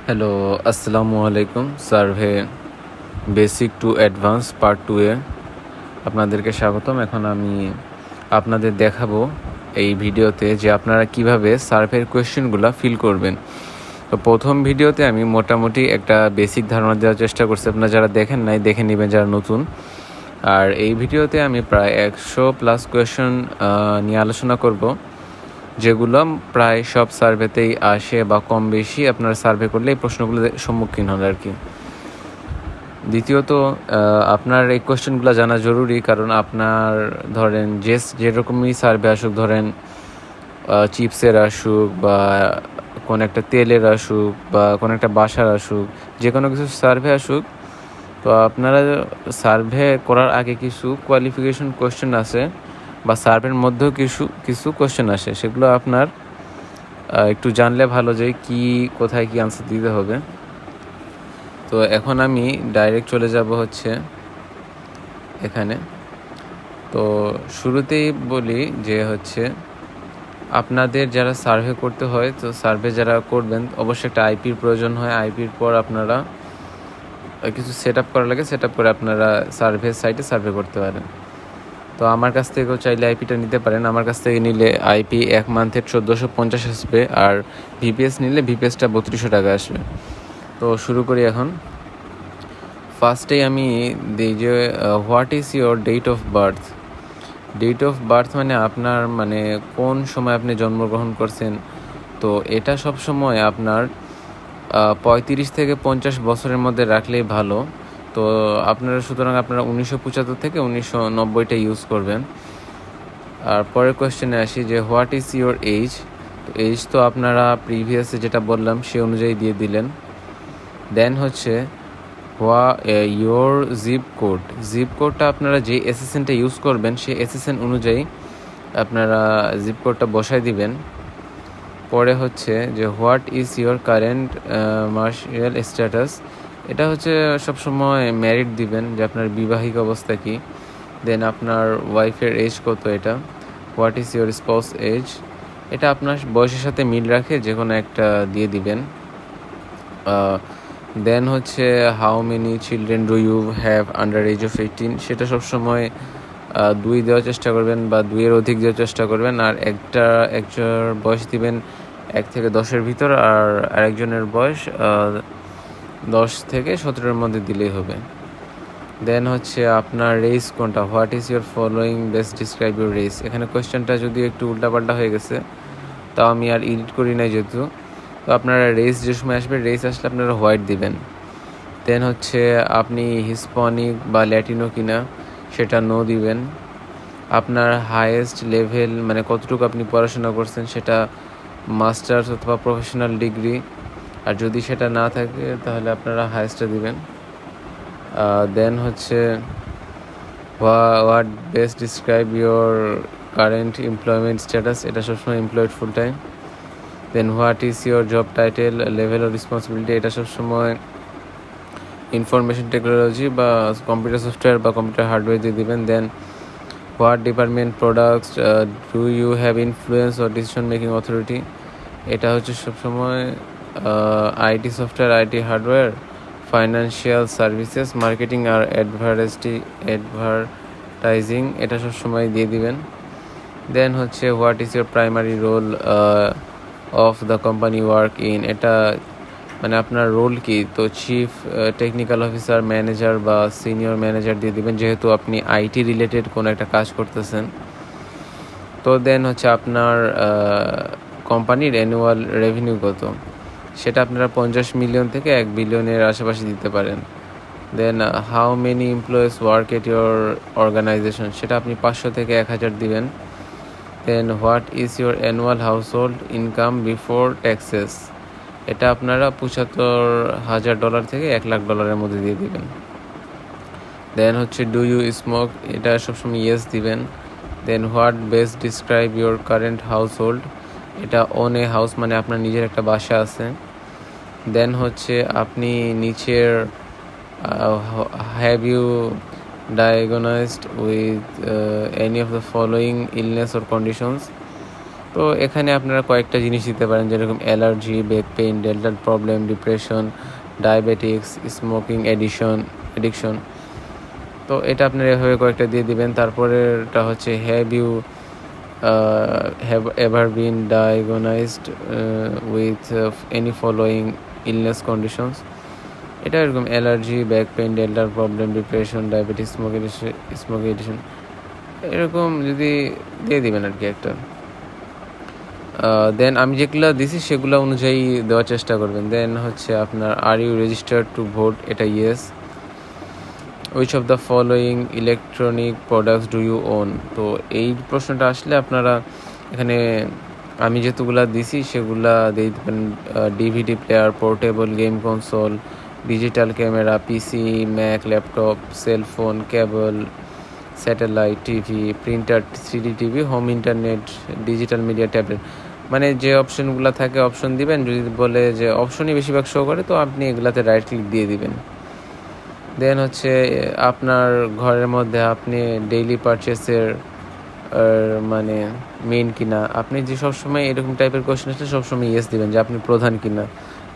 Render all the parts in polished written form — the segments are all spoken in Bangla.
হ্যালো, আসসালামু আলাইকুম। Survey basic to advance part 2 এ আপনাদেরকে স্বাগতম। এখন আমি আপনাদের দেখাবো এই ভিডিওতে যে আপনারা কিভাবে সার্ভের কোয়েশ্চেনগুলো ফিল করবেন। তো প্রথম ভিডিওতে আমি মোটামুটি একটা বেসিক ধারণা দেওয়ার চেষ্টা করছি। আপনারা যারা দেখেন নাই দেখে নেবেন যারা নতুন। আর এই ভিডিওতে আমি প্রায় 100+ কোয়েশ্চেন নিয়ে আলোচনা করব, যেগুলো প্রায় সব সার্ভেতেই আসে বা কম বেশি আপনারা সার্ভে করলে এই প্রশ্নগুলোর সম্মুখীন হন আর কি। দ্বিতীয়ত, আপনার এই কোয়েশ্চেনগুলো জানা জরুরি, কারণ আপনার ধরেন যেরকমই সার্ভে আসুক, ধরেন চিপসের আসুক বা কোনো একটা তেলের আসুক বা কোনো একটা বাসার আসুক, যে কোনো কিছু সার্ভে আসুক, তো আপনারা সার্ভে করার আগে কিছু কোয়ালিফিকেশন কোয়েশ্চেন আছে বা সার্ভের মধ্যেও কিছু কিছু কোয়েশ্চেন আসে, সেগুলো আপনার একটু জানলে ভালো যে কোথায় কি আনসার দিতে হবে। তো এখন আমি ডাইরেক্ট চলে যাব হচ্ছে এখানে। তো শুরুতেই বলি যে হচ্ছে আপনাদের যারা সার্ভে করতে হয়, তো সার্ভে যারা করবেন অবশ্যই একটা আইপির প্রয়োজন হয়। আইপির পর আপনারা কিছু সেট আপ করা লাগে, সেট আপ করে আপনারা সার্ভে সাইটে সার্ভে করতে পারেন। তো আমার কাছ থেকেও চাইলে আইপিটা নিতে পারেন। আমার কাছ থেকে নিলে আইপি 1 মান্থের 1450 আসবে, আর ভিপিএস নিলে ভিপিএসটা 3200 টাকা আসবে। তো শুরু করি এখন। ফার্স্টেই আমি দিই যে what is your date of birth. Date of birth মানে আপনার কোন সময় আপনি জন্মগ্রহণ করছেন। তো এটা সব সময় আপনার 35 থেকে 50 বছরের মধ্যে রাখলেই ভালো। তো সুতরাং আপনারা 1975 থেকে 1990টা ইউজ করবেন। আর পরের কোয়েশ্চেনে আসি যে হোয়াট ইজ ইয়োর এজ। তো এজ তো আপনারা প্রিভিয়াসে যেটা বললাম সে অনুযায়ী দিয়ে দিলেন। দেন হচ্ছে ইয়োর জিপ কোড। জিপ কোডটা আপনারা যে এসএসএনটা ইউজ করবেন সেই এসএসএন অনুযায়ী আপনারা জিপ কোডটা বসায় দিবেন। পরে হচ্ছে যে what is your current Martial status. এটা হচ্ছে সবসময় ম্যারিড দিবেন, যে আপনার বিবাহিক অবস্থা কি। দেন আপনার ওয়াইফের এজ কত, এটা what is your spouse age. এটা আপনার বয়সের সাথে মিল রাখে যে কোনো একটা দিয়ে দিবেন। দেন হচ্ছে how many children do you have under age of 18। সেটা সবসময় 2 দেওয়ার চেষ্টা করবেন বা 2-এর অধিক দেওয়ার চেষ্টা করবেন। আর একটার বয়স দিবেন 1 থেকে 10-এর ভিতর, আর আরেকজনের বয়স 10 থেকে 17-এর মধ্যে দিলেই হবে। দেন হচ্ছে আপনার রেস কোনটা, what is your following best describe your race. এখানে কোয়েশ্চেনটা যদিও একটু উল্টাপাল্টা হয়ে গেছে, তাও আমি আর এডিট করি নাই যেহেতু। তো আপনারা রেস যে সময় আসবে, রেস আসলে আপনারা হোয়াইট দিবেন। দেন হচ্ছে আপনি হিস্পানিক বা ল্যাটিনো কিনা, সেটা নো দিবেন। আপনার হায়েস্ট লেভেল কতটুকু আপনি পড়াশোনা করছেন, সেটা মাস্টার্স অথবা প্রফেশনাল ডিগ্রি, আর যদি সেটা না থাকে তাহলে আপনারা হায়েস্টটা দিবেন। দেন হচ্ছে what best describe your current employment status. এটা সবসময় employed full time. Then what is your job title level of responsibility. এটা সবসময় ইনফরমেশন টেকনোলজি বা কম্পিউটার সফটওয়্যার বা কম্পিউটার হার্ডওয়্যার দিয়ে দেবেন। Then what department products do you have influence or decision making authority. এটা হচ্ছে সবসময় IT software, IT hardware, financial services, marketing আর অ্যাডভার্টাইজিং। এটা সবসময় দিয়ে দিবেন। দেন হচ্ছে what is your primary role of the company work in. এটা আপনার রোল কি। তো চিফ টেকনিক্যাল অফিসার, ম্যানেজার বা সিনিয়র ম্যানেজার দিয়ে দিবেন, যেহেতু আপনি আইটি রিলেটেড কোনো একটা কাজ করতেছেন। তো দেন হচ্ছে আপনার কোম্পানির অ্যানুয়াল রেভিনিউ কত, সেটা আপনারা 50 মিলিয়ন থেকে 1 বিলিয়নের আশেপাশে দিতে পারেন। Then how many employees work at your organization, সেটা আপনি 500 থেকে 1000 দিবেন। Then what is your annual household income before taxes. এটা আপনারা $75,000 থেকে $1,00,000 মধ্যে দিয়ে দিবেন। দেন হচ্ছে ডু ইউ স্মোক, এটা সবসময় ইয়েস দিবেন। Then what best describe your current household. এটা ওন এ হাউস, আপনার নিজের একটা বাসা আছে। দেন হচ্ছে আপনি নিচের have you diagnosed with any of the following illness or conditions. তো এখানে আপনারা কয়েকটা জিনিস দিতে পারেন, যেরকম allergy, back pain, dental problem, depression, diabetics, smoking addiction. তো এটা আপনারা এভাবে কয়েকটা দিয়ে দিবেন। তারপরেটা হচ্ছে have ever been diagnosed with any following illness conditions. এটা এরকম allergy, back pain, dental problem, depression, diabetes, smoking addiction, এরকম যদি দিয়ে দিবেন আর কি একটা। দেন আমি যেগুলো দিছি সেগুলো অনুযায়ী দেওয়ার চেষ্টা করবেন। দেন হচ্ছে আপনার are you registered to vote, এটা yes. Which of the following electronic products do you own. তো এই প্রশ্নটা আসলে আপনারা এখানে আমি যেগুলা দিছি সেগুলা দিয়ে দেবেন। DVD player, portable game console, digital camera, PC, Mac, laptop, cellphone, cable, satellite TV, printer, 3D TV, home internet, digital media, tablet. মানে যে অপশনগুলো থাকে অপশন দিবেন। যদি বলে যে অপশনই বেশিরভাগ শো করে, তো আপনি এগুলাতে রাইট ক্লিক দিয়ে দিবেন। দেন হচ্ছে আপনার ঘরের মধ্যে আপনি ডেইলি পারচেসের মানে মেইন কিনা। আপনি যে সবসময় এরকম টাইপের কোয়েশ্চেন আসলে সবসময় ইয়েস দিবেন, যে আপনি প্রধান কিনা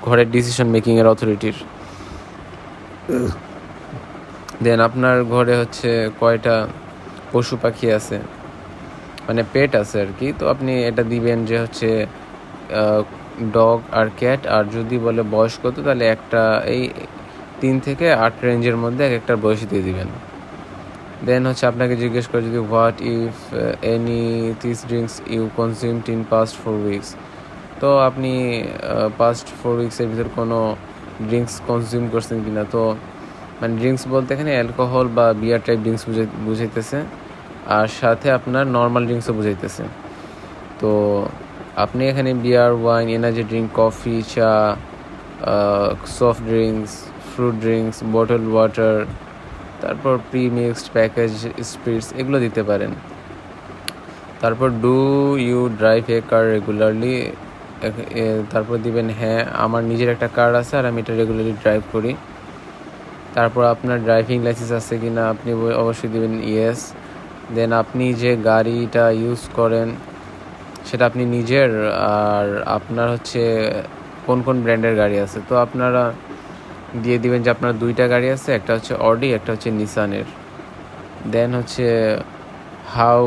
ঘরের ডিসিশন মেকিংয়ের অথরিটির। দেন আপনার ঘরে হচ্ছে কয়টা পশু পাখি আছে, মানে পেট আছে আর কি। তো আপনি এটা দিবেন যে হচ্ছে ডগ আর ক্যাট। আর যদি বলে বয়স কত, তাহলে একটা এই 3 থেকে 8 রেঞ্জের মধ্যে এক একটার বয়স দিয়ে দিবেন। দেন হচ্ছে আপনাকে জিজ্ঞেস করে যদি what if any this drinks you consumed in past 4 weeks. তো আপনি পাস্ট 4 উইকসের ভিতর কোনো ড্রিঙ্কস কনজিউম করছেন কিনা। তো মানে ড্রিঙ্কস বলতে এখানে অ্যালকোহল বা বিয়ার টাইপ ড্রিঙ্কস বুঝাইতেছে, আর সাথে আপনার নর্মাল ড্রিঙ্কসও বুঝাইতেছে। তো আপনি এখানে beer, wine, energy drink, coffee, চা, soft drinks, fruit drinks, bottle water, তারপর প্রি মিক্সড প্যাকেজ স্পিরিটস, এগুলো দিতে পারেন। তারপর do you drive a car regularly. তারপর দিবেন হ্যাঁ, আমার নিজের একটা কার আছে আর আমি এটা রেগুলারলি ড্রাইভ করি। তারপর আপনার ড্রাইভিং লাইসেন্স আছে কি না, আপনি অবশ্যই দিবেন ইয়েস। দেন আপনি যে গাড়িটা ইউজ করেন সেটা আপনি নিজের, আর আপনার হচ্ছে কোন কোন ব্র্যান্ডের গাড়ি আছে। তো আপনারা দিয়ে দিবেন যে আপনার 2টা গাড়ি আছে, একটা হচ্ছে অডি, একটা হচ্ছে নিসানের। দেন হচ্ছে how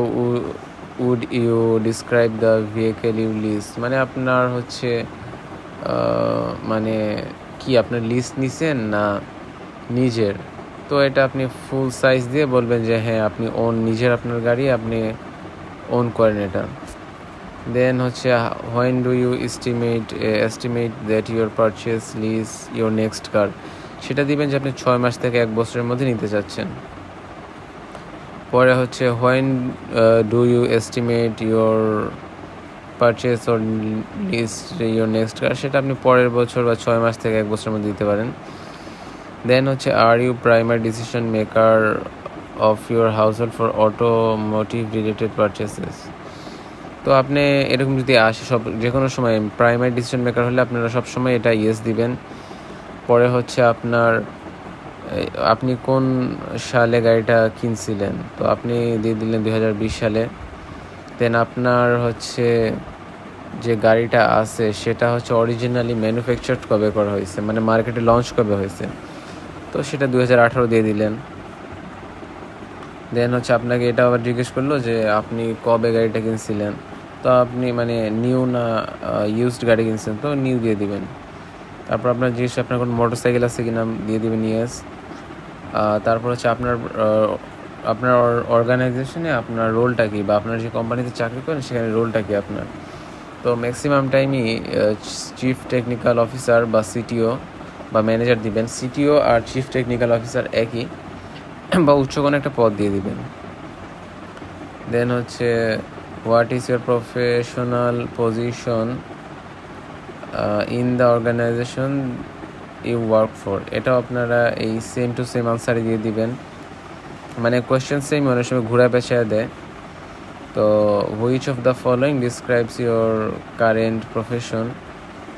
would you describe the vehicle you lease. মানে আপনার হচ্ছে মানে কি আপনার লিজ নিছেন না নিজের। তো এটা আপনি ফুল সাইজ দিয়ে বলবেন যে হ্যাঁ আপনি নিজের আপনার গাড়ি আপনি ওন করেন এটা। দেন হচ্ছে when do you estimate that your purchase lease your next car. সেটা দিবেন যে আপনি 6 মাস থেকে 1 বছরের মধ্যে নিতে চাচ্ছেন। পরে হচ্ছে when do you estimate your purchase or lease your next car. সেটা আপনি পরের বছর বা 6 মাস থেকে 1 বছরের মধ্যে দিতে পারেন। দেন হচ্ছে are you primary decision maker of your household for automotive related purchases. তো আপনি এরকম যদি আসে যে কোনো সময় প্রাইমারি ডিসিশন মেকার হলে আপনারা সবসময় এটা ইয়েস দিবেন। পরে হচ্ছে আপনি কোন সালে গাড়িটা কিনছিলেন, তো আপনি দিয়ে দিলেন 2020 সালে। দেন আপনার হচ্ছে যে গাড়িটা আছে সেটা হচ্ছে অরিজিনালি ম্যানুফ্যাকচার্ড কবে করা হয়েছে, মানে মার্কেটে লঞ্চ কবে হয়েছে, তো সেটা 2018 দিয়ে দিলেন। দেন হচ্ছে আপনাকে এটা আবার জিজ্ঞেস করলো যে আপনি কবে গাড়িটা কিনছিলেন, তো আপনি মানে নিউ না ইউজড গাড়ি কিনছেন, তো নিউ দিয়ে দিবেন। তারপর আপনার জিজ্ঞেস আপনার কোনো মোটর সাইকেল আছে কিনা, দিয়ে দিবেন ইয়েস। তারপর হচ্ছে আপনার অর্গানাইজেশনে আপনার রোলটা কি, বা আপনার যে কোম্পানিতে চাকরি করেন সেখানে রোলটা কি আপনার। তো ম্যাক্সিমাম টাইমই চিফ টেকনিক্যাল অফিসার বা সিটিও বা ম্যানেজার দিবেন। সিটিও আর চিফ টেকনিক্যাল অফিসার একই, বা উচ্চ কোনো একটা পদ দিয়ে দিবেন। দেন হচ্ছে what is your professional position in the organisation you work for. এটাও আপনারা এই সেম টু সেম আনসারই দিয়ে দিবেন। মানে কোয়েশ্চেন সেম, অনেক সময় ঘুরা পেঁচায় দেয়। তো which of the following describes your current profession.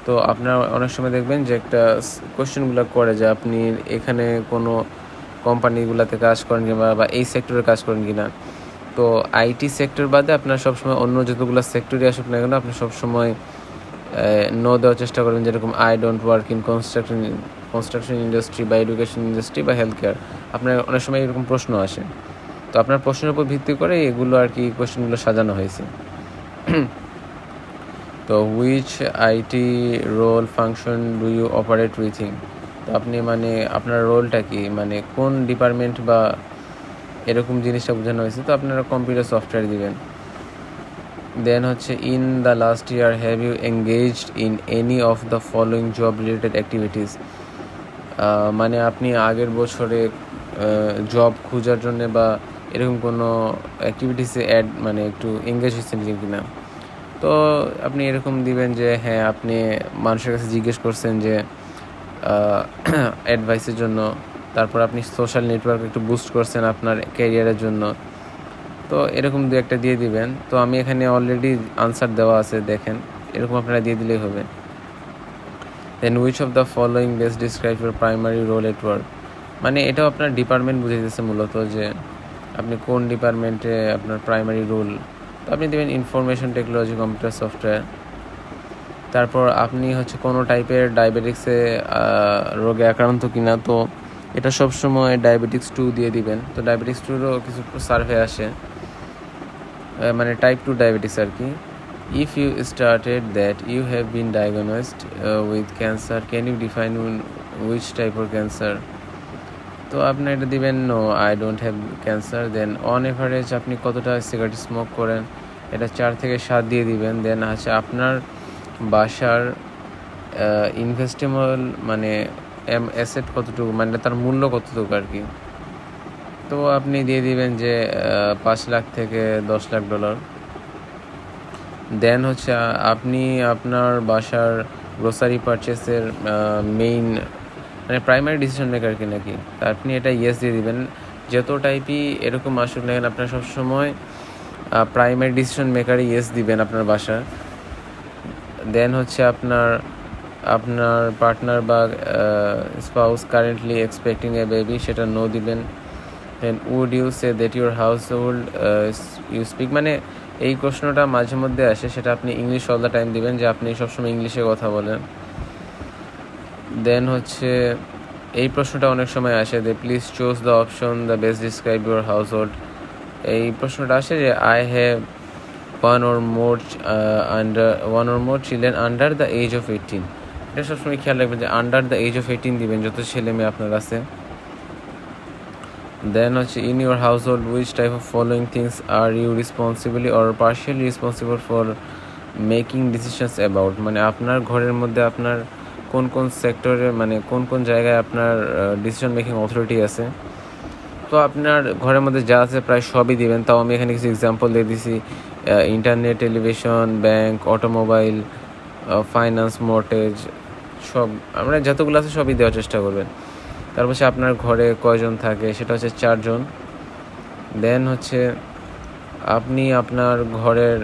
তো আপনারা অনেক সময় দেখবেন যে একটা কোয়েশ্চেনগুলো করে যে আপনি এখানে কোনো কোম্পানিগুলোতে কাজ করেন কিনা, বা এই সেক্টরে কাজ করেন কিনা। তো আইটি সেক্টর বাদে আপনার সবসময় অন্য যতগুলো সেক্টরই আসুক না কেন আপনি সবসময় নো দেওয়ার চেষ্টা করবেন, যেরকম I don't work in construction industry বা এডুকেশন ইন্ডাস্ট্রি বা হেলথ কেয়ার। আপনার অনেক সময় এরকম প্রশ্ন আসে, তো আপনার প্রশ্নের উপর ভিত্তি করে এগুলো আর কি কোয়েশ্চেনগুলো সাজানো হয়েছে। তো which IT role function do you operate within, তো আপনি মানে আপনার রোলটা কি, মানে কোন ডিপার্টমেন্ট বা এরকম জিনিসটা বোঝানো হয়েছে। তো আপনারা কম্পিউটার সফটওয়্যার দিবেন। দেন হচ্ছে in the last year have you engaged in any of the following job related activities, মানে আপনি আগের বছরে জব খোঁজার জন্য বা এরকম কোনো অ্যাক্টিভিটিসে মানে একটু এঙ্গেজ হয়েছেন কিনা। তো আপনি এরকম দিবেন যে হ্যাঁ, আপনি মানুষের কাছে জিজ্ঞেস করছেন যে অ্যাডভাইসের জন্য, তারপর আপনি সোশ্যাল নেটওয়ার্ক একটু বুস্ট করছেন আপনার ক্যারিয়ারের জন্য। তো এরকম দু একটা দিয়ে দিবেন। তো আমি এখানে অলরেডি আনসার দেওয়া আছে, দেখেন এরকম আপনারা দিয়ে দিলেই হবে। Then which of the following best describe your primary role at work, মানে এটাও আপনার ডিপার্টমেন্ট বুঝে দিতেছে মূলত যে আপনি কোন ডিপার্টমেন্টে আপনার প্রাইমারি রোল। তো আপনি দেবেন ইনফরমেশন টেকনোলজি কম্পিউটার সফটওয়্যার। তারপর আপনি হচ্ছে কোনো টাইপের ডায়াবেটিক্সে রোগে আক্রান্ত কিনা, তো এটা সবসময় ডায়াবেটিক্স 2 দিয়ে দিবেন। তো ডায়াবেটিক্স 2রও কিছু সার্ভে আসে, মানে টাইপ 2 ডায়াবেটিক্স আর কি। If you started that you have been diagnosed with cancer, can you define which type of cancer, তো আপনি এটা দিবেন no I don't have cancer. Then on average আপনি কতটা সিগারেট স্মোক করেন, এটা 4 থেকে 7 দিয়ে দিবেন। দেন হচ্ছে আপনার বাসার ইনভেস্টেবল মানে অ্যাসেট কতটুকু, মানে তার মূল্য কতটুকু আর কি। তো আপনি দিয়ে দিবেন যে 5 লাখ থেকে 10 লাখ ডলার। দেন হচ্ছে আপনি আপনার বাসার গ্রোসারি পারচেসের মেইন মানে প্রাইমারি ডিসিশন মেকার কি নাকি, তা আপনি এটা ইয়েস দিয়ে দিবেন। যত টাইপই এরকম আসুক না কেন আপনার সবসময় প্রাইমারি ডিসিশন মেকারে ইয়েস দিবেন আপনার বাসার। দেন হচ্ছে আপনার পার্টনার বা spouse currently expecting a baby, সেটা নো দিবেন। Then would you say that your household you speak, মানে এই প্রশ্নটা মাঝে মধ্যে আসে, সেটা আপনি ইংলিশ অল দ্য টাইম দিবেন যে আপনি সবসময় ইংলিশে কথা বলেন। দেন হচ্ছে এই প্রশ্নটা অনেক সময় আসে যে please choose the option the best describe your house hold, এই প্রশ্নটা আসে যে I have one or more children under the age of 18, এটা সবসময় খেয়াল রাখবেন যে আন্ডার দ্য এজ অফ 18 দিবেন যত ছেলে মেয়ে আপনার আছে। দেন হচ্ছে in your household which type of following things are you responsibly or partially responsible for making decisions about, মানে আপনার ঘরের মধ্যে আপনার কোন কোন সেক্টরে মানে কোন কোন জায়গায় আপনার ডিসিশন মেকিং অথরিটি আছে। তো আপনার ঘরের মধ্যে যা আছে প্রায় সবই দিবেন। তাও আমি এখানে কিছু এক্সাম্পল দিয়ে দিছি, internet, television, bank, automobile, finance, mortgage, সব আমরা যতগুলো আছে সবই দেওয়ার চেষ্টা করবেন। তারপর হচ্ছে আপনার ঘরে কয়জন থাকে, সেটা হচ্ছে 4 জন। দেন হচ্ছে আপনি আপনার ঘরের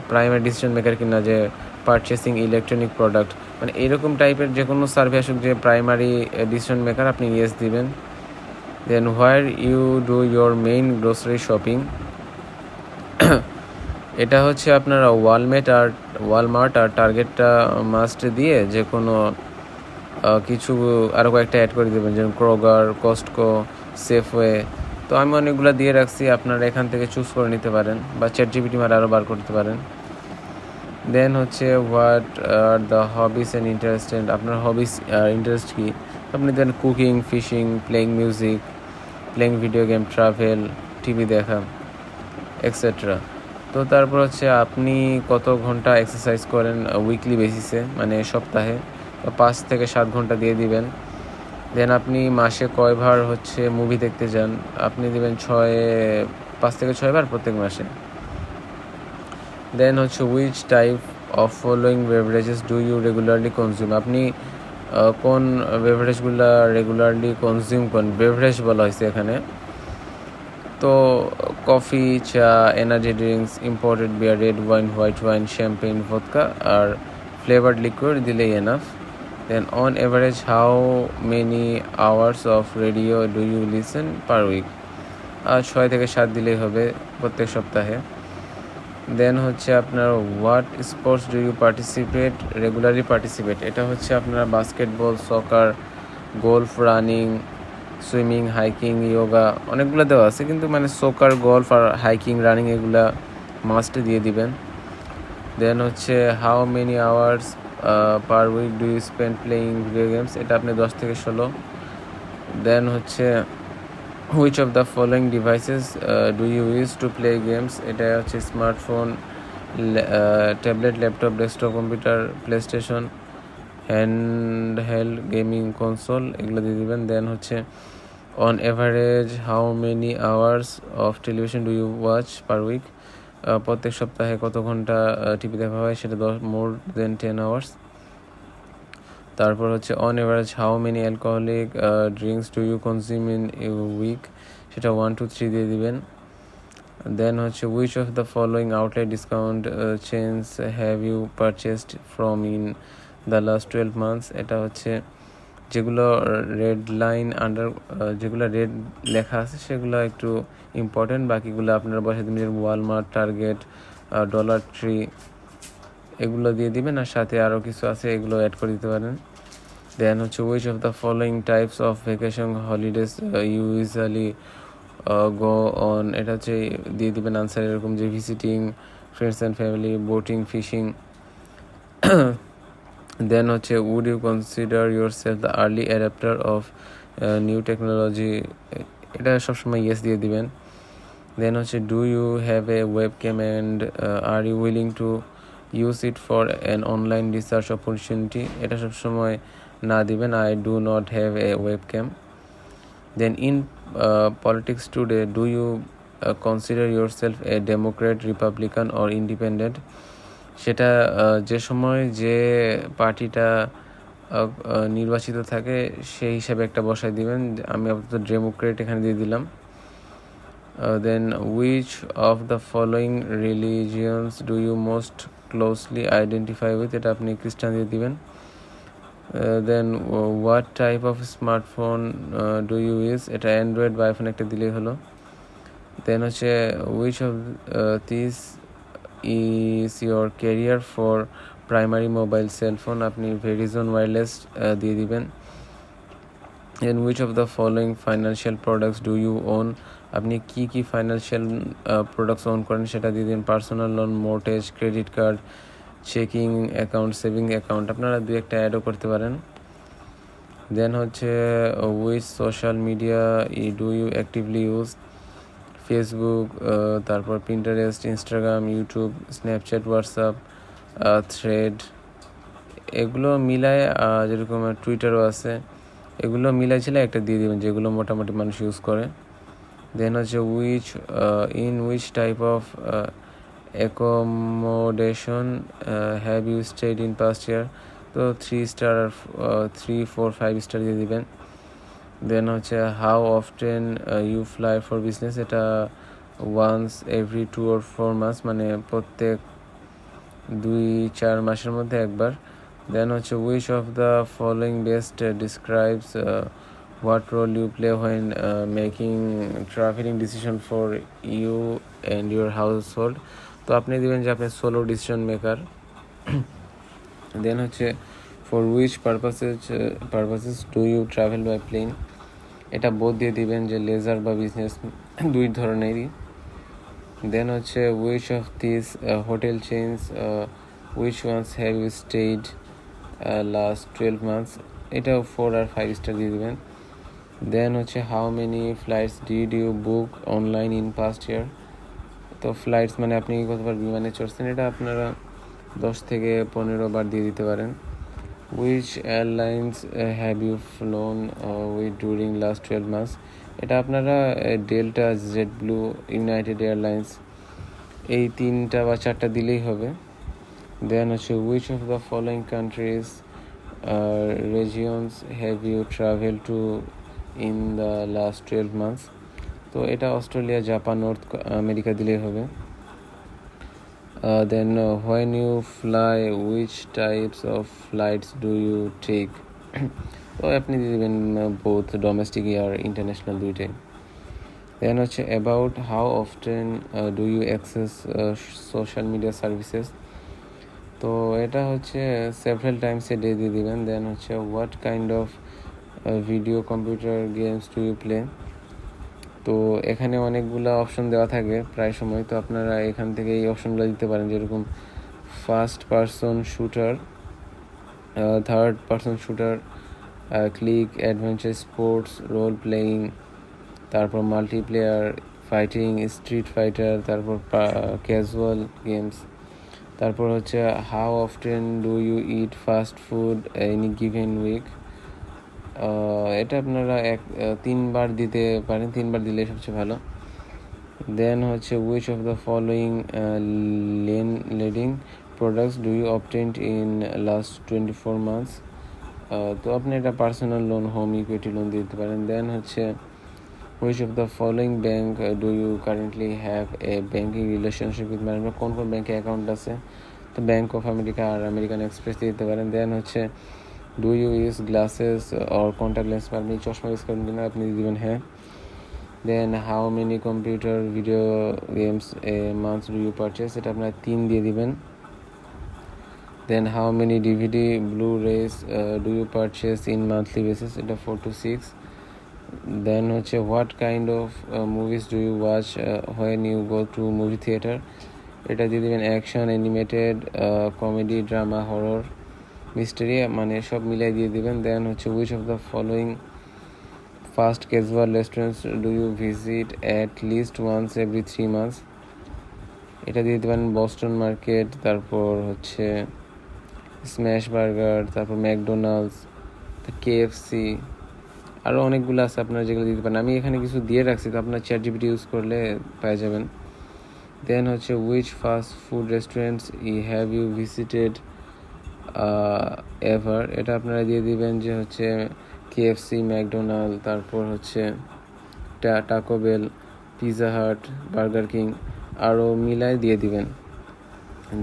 প্রাইমারি ডিসিশন মেকার কিনা, যে পারচেসিং ইলেকট্রনিক প্রোডাক্ট, মানে এরকম টাইপের যে কোনো সার্ভে আসুক যে প্রাইমারি ডিসিশন মেকার, আপনি ইয়েস দিবেন। Then where you do your main grocery shopping, এটা হচ্ছে আপনারা ওয়ালমার্ট আর টার্গেটটা মাস্ট দিয়ে যে কোনো কিছু আরও কয়েকটা অ্যাড করে দেবেন, যেমন ক্রোগার, কস্টকো, সেফওয়ে। তো আমি অনেকগুলো দিয়ে রাখছি, আপনারা এখান থেকে চুজ করে নিতে পারেন বা চ্যাটজিপিটি মারে আরও বার করতে পারেন। দেন হচ্ছে what are the hobbies and interest, আপনার হবিস আর ইন্টারেস্ট কী, আপনি দেন cooking, fishing, playing music, playing video game, travel, TV দেখা, এক্সেট্রা। তো তারপর হচ্ছে আপনি কত ঘন্টা এক্সারসাইজ করেন উইকলি বেসিসে, মানে সপ্তাহে, 5 থেকে 7 ঘন্টা দিয়ে দিবেন। দেন আপনি মাসে কয়বার হচ্ছে মুভি দেখতে যান, আপনি দেবেন 5 থেকে 6 বার প্রত্যেক মাসে। দেন হচ্ছে which type of following beverages do you regularly consume, আপনি কোন বেভারেজগুলো রেগুলারলি কনজিউম করেন, বেভারেজ বলা হয়েছে এখানে। তো কফি, চা, energy drinks, imported beer, red wine, white wine, champagne, vodka আর ফ্লেভার্ড লিকুইড দিলেই enough. Then on average how many hours of radio do you listen per week, 6 থেকে 7 দিলেই হবে প্রত্যেক সপ্তাহে। দেন হচ্ছে আপনার what sports do you regularly participate, এটা হচ্ছে আপনার basketball, soccer, golf, running, swimming, hiking, yoga, অনেকগুলো দেওয়া আছে, কিন্তু মানে সকার, গলফ আর হাইকিং, রানিং এগুলা মাস্ট দিয়ে দিবেন। দেন হচ্ছে how many hours per week do you spend playing video games, এটা আপনি 10 থেকে 16। দেন হচ্ছে which of the following devices do you use to play games, এটা হচ্ছে smartphone, tablet, laptop, desktop computer, PlayStation, handheld gaming console, এগুলো দিয়ে দেবেন। দেন হচ্ছে on average how many hours of television do you watch per week, প্রত্যেক সপ্তাহে কত ঘন্টা টিভি দেখা হয়, সেটা মোর দেন 10 আওয়ার্স। তারপর হচ্ছে on average how many alcoholic drinks do you consume in a week, সেটা 1 to 3 দিয়ে দিবেন। দেন হচ্ছে which of the following outlet discount chains have you purchased from in the last 12 months, এটা হচ্ছে যেগুলো রেড লাইন যেগুলো রেড লেখা আছে সেগুলো একটু ইম্পর্টেন্ট, বাকিগুলো আপনারা বসে দিবেন, ওয়ালমার্ট, টার্গেট, ডলার ট্রি, এগুলো দিয়ে দিবেন, আর সাথে আরও কিছু আছে এগুলো অ্যাড করে দিতে পারেন। দেন হচ্ছে which of the following types of vacation holidays you usually go on, এটা হচ্ছে দিয়ে দিবেন আনসার এরকম যে visiting friends and family, boating, fishing. Then হচ্ছে would you consider yourself the early adapter of new technology, এটা সবসময় ইয়েস দিয়ে দিবেন। দেন হচ্ছে do you have a webcam and are you willing to use it for an online research opportunity, এটা সবসময় না দিবেন, I do not have a webcam. Then in politics today do you consider yourself a Democrat, Republican or independent, সেটা যে সময় যে পার্টিটা নির্বাচিত থাকে সেই হিসাবে একটা বসায় দিবেন, আমি আপাতত ডেমোক্রেট এখানে দিয়ে দিলাম। Then which of the following religions do you most closely identify with, এটা আপনি খ্রিস্টান দিয়ে দিবেন। Then what type of smartphone do you use, এটা অ্যান্ড্রয়েড বা আইফোন একটা দিলেই হলো। দেন হচ্ছে which of this is your carrier for primary mobile cellphone, আপনি ভেরিজন ওয়্যারলেস দিয়ে দিবেন। And which of the following financial products do you own, আপনি কি কি ফাইন্যান্সিয়াল প্রোডাক্টস ওন করেন সেটা দিয়ে দিন, personal loan, mortgage, credit card, checking account, saving account, আপনারা দুই একটা অ্যাডও করতে পারেন। দেন হচ্ছে which social media do you actively use, Facebook, তারপর Pinterest, Instagram, YouTube, Snapchat, WhatsApp, thread, এগুলো মিলায়, যেরকম টুইটারও আছে, এগুলো মিলাইছিলে একটা দিয়ে দেবেন যেগুলো মোটামুটি মানুষ ইউজ করে। দেন হচ্ছে which type of accommodation have you stayed in past year, তো 3 স্টার, 3, 4, 5 স্টার দিয়ে দিবেন। দেন হচ্ছে how often you fly for business, এটা ওয়ান্স এভরি 2 or 4 months, মানে প্রত্যেক 2-4 মাসের মধ্যে একবার। দেন হচ্ছে which of the following best describes what role you play when making travelling decision for you and your household, তো আপনি দেবেন যে আপনি সোলো ডিসিশন মেকার। দেন হচ্ছে for which purposes do you travel by plane, এটা বোধ দিয়ে দিবেন যে লেজার বা বিজনেস দুই ধরনেরই। দেন হচ্ছে which of this hotel chains which ones have you stayed last 12 months, এটাও 4 আর 5 স্টার দিয়ে দেবেন। দেন হচ্ছে how many flights did you book online in past year, তো ফ্লাইটস মানে আপনি কতবার বিমানে চড়ছেন, এটা আপনারা 10 থেকে 15 বার দিয়ে দিতে পারেন। Which airlines have you flown with during last 12 months, এটা আপনারা Delta, JetBlue, United Airlines, এই 3টা বা 4টা দিলেই হবে। দেন হচ্ছে which of the following countries regions have you travel to in the last 12 months, তো এটা অস্ট্রেলিয়া, জাপান, নর্থ আমেরিকা দিলেই হবে। Then when you fly which types of flights do you take, তো আপনি দিয়ে দেবেন বোথ ডোমেস্টিক আর ইন্টারন্যাশনাল দুইটাই। দেন হচ্ছে about how often do you access social media services, তো এটা হচ্ছে সেভারাল টাইমস এ ডে দিয়ে দিবেন। দেন হচ্ছে what kind of video computer games do you play, তো এখানে অনেকগুলো অপশন দেওয়া থাকে প্রায় সময়, তো আপনারা এখান থেকে এই অপশনগুলো দিতে পারেন, যেরকম first person shooter, third person shooter, click, adventure, sports, role playing, তারপর মাল্টিপ্লেয়ার, ফাইটিং, স্ট্রিট ফাইটার, তারপর ক্যাজুয়াল গেমস, তারপর হচ্ছে how often do you eat fast food any given week, এটা আপনারা 3বার দিতে পারেন, 3বার দিলে সবচেয়ে ভালো। দেন হচ্ছে which of the following lending products do you obtained in last 24 months, তো আপনি এটা personal loan, home equity loan দিতে পারেন। দেন হচ্ছে which of the following bank do you currently have a banking relationship with, মানে কোন কোন ব্যাঙ্কে অ্যাকাউন্ট আছে, তো ব্যাঙ্ক অফ আমেরিকা আর আমেরিকান এক্সপ্রেস দিতে পারেন। দেন হচ্ছে do you use glasses or contact lens, আপনি চশমা ইউজ করেন কিনা, আপনি দিবেন হ্যাঁ। Then how many computer video games a month do you purchase, এটা আপনার 3 দিয়ে দিবেন। Then how many DVD blu rays do you purchase in monthly basis, এটা 4 to 6। দেন হচ্ছে what kind of movies do you watch when you go to movie theatre, এটা দিয়ে দেবেন action, animated, comedy, drama, horror, mystery, মানে সব মিলাই দিয়ে দিবেন। দেন হচ্ছে which of the following fast casual restaurants do you visit at least once every 3 months, এটা দিয়ে দেবেন বস্টন মার্কেট, তারপর হচ্ছে স্ম্যাশ বার্গার, তারপর ম্যাকডোনাল্ডস, কেএফসি, আরও অনেকগুলো আছে আপনারা যেগুলো দিতে পারেন। আমি এখানে কিছু দিয়ে রাখছি, তো আপনার চ্যাটজিপিটি ইউজ করলে পেয়ে যাবেন। দেন হচ্ছে which fast food restaurants have you visited ever, এটা আপনারা দিয়ে দিবেন যে হচ্ছে কেএফসি, ম্যাকডোনাল্ড, তারপর হচ্ছে Taco Bell, Pizza Hut, Burger King, আরও মিলাই দিয়ে দিবেন।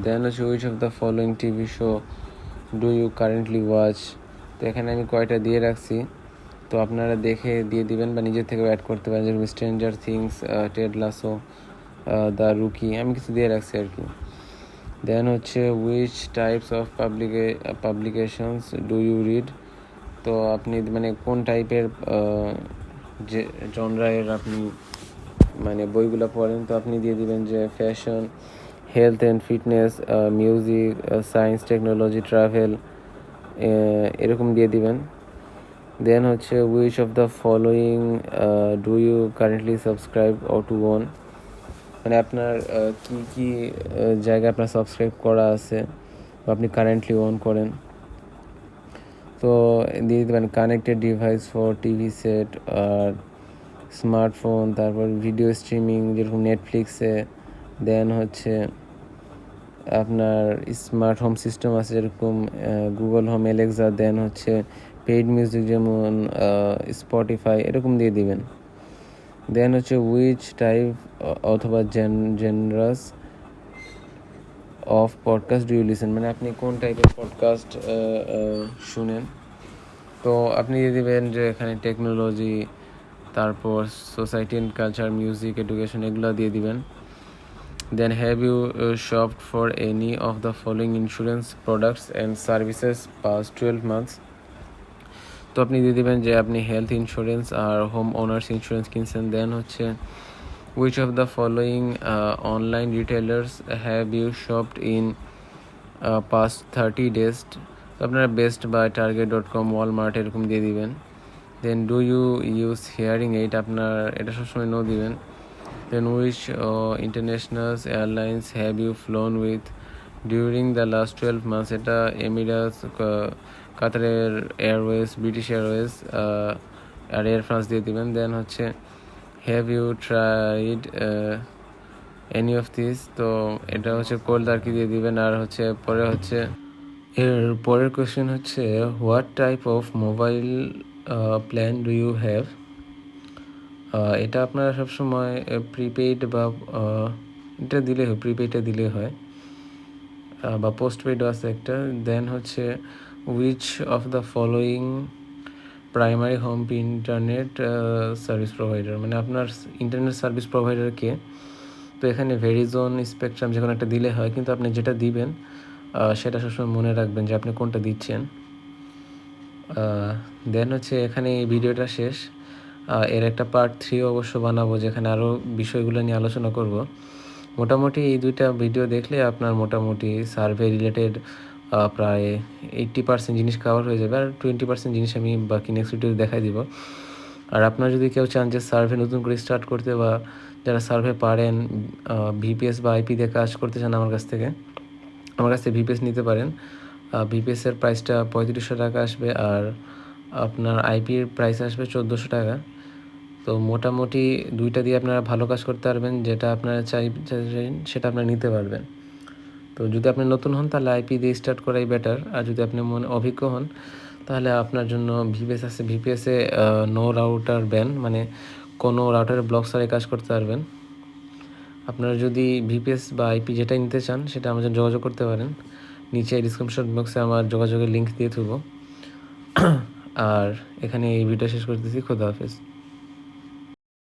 দেন হচ্ছে which of the following TV show do you currently watch, তো এখানে আমি কয়টা দিয়ে রাখছি, তো আপনারা দেখে দিয়ে দিবেন বা নিজের থেকেও অ্যাড করতে পারেন, যেরকম Stranger Things, Ted Lasso, the Rookie, আমি কিছু দিয়ে রাখছি আর কি। দেন হচ্ছে which types of publications do you read, তো আপনি মানে কোন টাইপের যে জনরায়ের আপনি মানে বইগুলো পড়েন, তো আপনি দিয়ে দিবেন যে fashion, health and fitness, music, science, technology, travel, এরকম দিয়ে দিবেন। দেন হচ্ছে which of the following do you currently subscribe or to own, মানে আপনার কি কি জায়গায় আপনার সাবস্ক্রাইব করা আছে বা আপনি কারেন্টলি ওন করেন, তো দিয়ে দেবেন connected device for TV set আর স্মার্টফোন, তারপর ভিডিও স্ট্রিমিং যেরকম নেটফ্লিক্সে। দেন হচ্ছে আপনার স্মার্ট হোম সিস্টেম আছে যেরকম গুগল হোম, অ্যালেক্সা। দেন হচ্ছে পেইড মিউজিক যেমন স্পটিফাই, এরকম দিয়ে দিবেন। দেন হচ্ছে উইচ টাইপ অথবা genres of podcast do you listen, মানে আপনি কোন টাইপের পডকাস্ট শুনেন, তো আপনি দিয়ে দিবেন যে এখানে টেকনোলজি, তারপর society and culture, music, education, এগুলো দিয়ে দিবেন। Then have you shopped for any of the following insurance products and services past 12 months, তো আপনি দিয়ে দেবেন যে আপনি হেলথ ইন্স্যুরেন্স আর হোম ওনার্স ইন্স্যুরেন্স কিনছেন। দেন হচ্ছে which of the following online retailers have you shopped in past 30 days, তো আপনারা বেস্ট বাই, target.com, ওয়ালমার্ট, এরকম দিয়ে দিবেন। Then do you use hearing aid, আপনার এটা সবসময় নো দিবেন। Then which international airlines have you flown with during the last 12 months, এটা এমিরাটস, কাতারের এয়ারওয়েজ, ব্রিটিশ এয়ারওয়েজ আর এয়ার ফ্রান্স দিয়ে দিবেন। দেন হচ্ছে have you tried any of this, তো এটা হচ্ছে কোল্ড আর কি দিয়ে দিবেন। আর হচ্ছে পরে হচ্ছে এর পরের কোয়েশ্চেন হচ্ছে what type of mobile plan do you have, এটা আপনারা সবসময় প্রিপেইড বা এটা দিলে হয়, প্রিপেইডটা দিলে হয়, বা পোস্টপেইডও আছে একটা। দেন হচ্ছে which of the following primary home internet service provider মানে আপনার ইন্টারনেট সার্ভিস প্রোভাইডারকে। তো এখানে ভেরিজোন, স্পেকট্রাম যে কোনো একটা দিলে হয়, কিন্তু আপনি যেটা দিবেন সেটা সবসময় মনে রাখবেন যে আপনি কোনটা দিচ্ছেন। দেন হচ্ছে এখানে এই ভিডিওটা শেষ। এর একটা পার্ট 3 অবশ্য বানাবো, যেখানে আরও বিষয়গুলো নিয়ে আলোচনা করব। মোটামুটি এই 2টা ভিডিও দেখলে আপনার মোটামুটি সার্ভে রিলেটেড প্রায় 80% জিনিস কভার হয়ে যাবে, আর 20% জিনিস আমি বাকি নেক্সট ভিডিওতে দেখাই দিব। আর আপনারা যদি কেউ চান যে সার্ভে নতুন করে স্টার্ট করতে, বা যারা সার্ভে পারেন, ভিপিএস বা আইপি দিয়ে কাজ করতে চান, আমার কাছ থেকে ভিপিএস নিতে পারেন। ভিপিএসের প্রাইসটা 3500 টাকা আসবে, আর আপনার আইপির প্রাইস আসবে 1400 টাকা। তো মোটামুটি 2টা দিয়ে আপনারা ভালো কাজ করতে পারবেন, যেটা আপনারা চাইছেন সেটা আপনারা নিতে পারবেন। তো যদি আপনি নতুন হন তাহলে আইপি দিয়ে স্টার্ট করাই বেটার, আর যদি আপনি অভিজ্ঞ হন তাহলে আপনার জন্য ভিপিএস আছে। ভিপিএসে নো রাউটার ব্যান, মানে কোনো রাউটারের ব্লক ছাড়াই কাজ করতে পারবেন। আপনারা যদি ভিপিএস বা আইপি যেটাই নিতে চান সেটা আমার জন্য যোগাযোগ করতে পারেন। নিচে ডিসক্রিপশন বক্সে আমার যোগাযোগের লিঙ্ক দিয়ে দেবো। আর এখানে এই ভিডিও শেষ করতেছি। খোদা হাফেজ।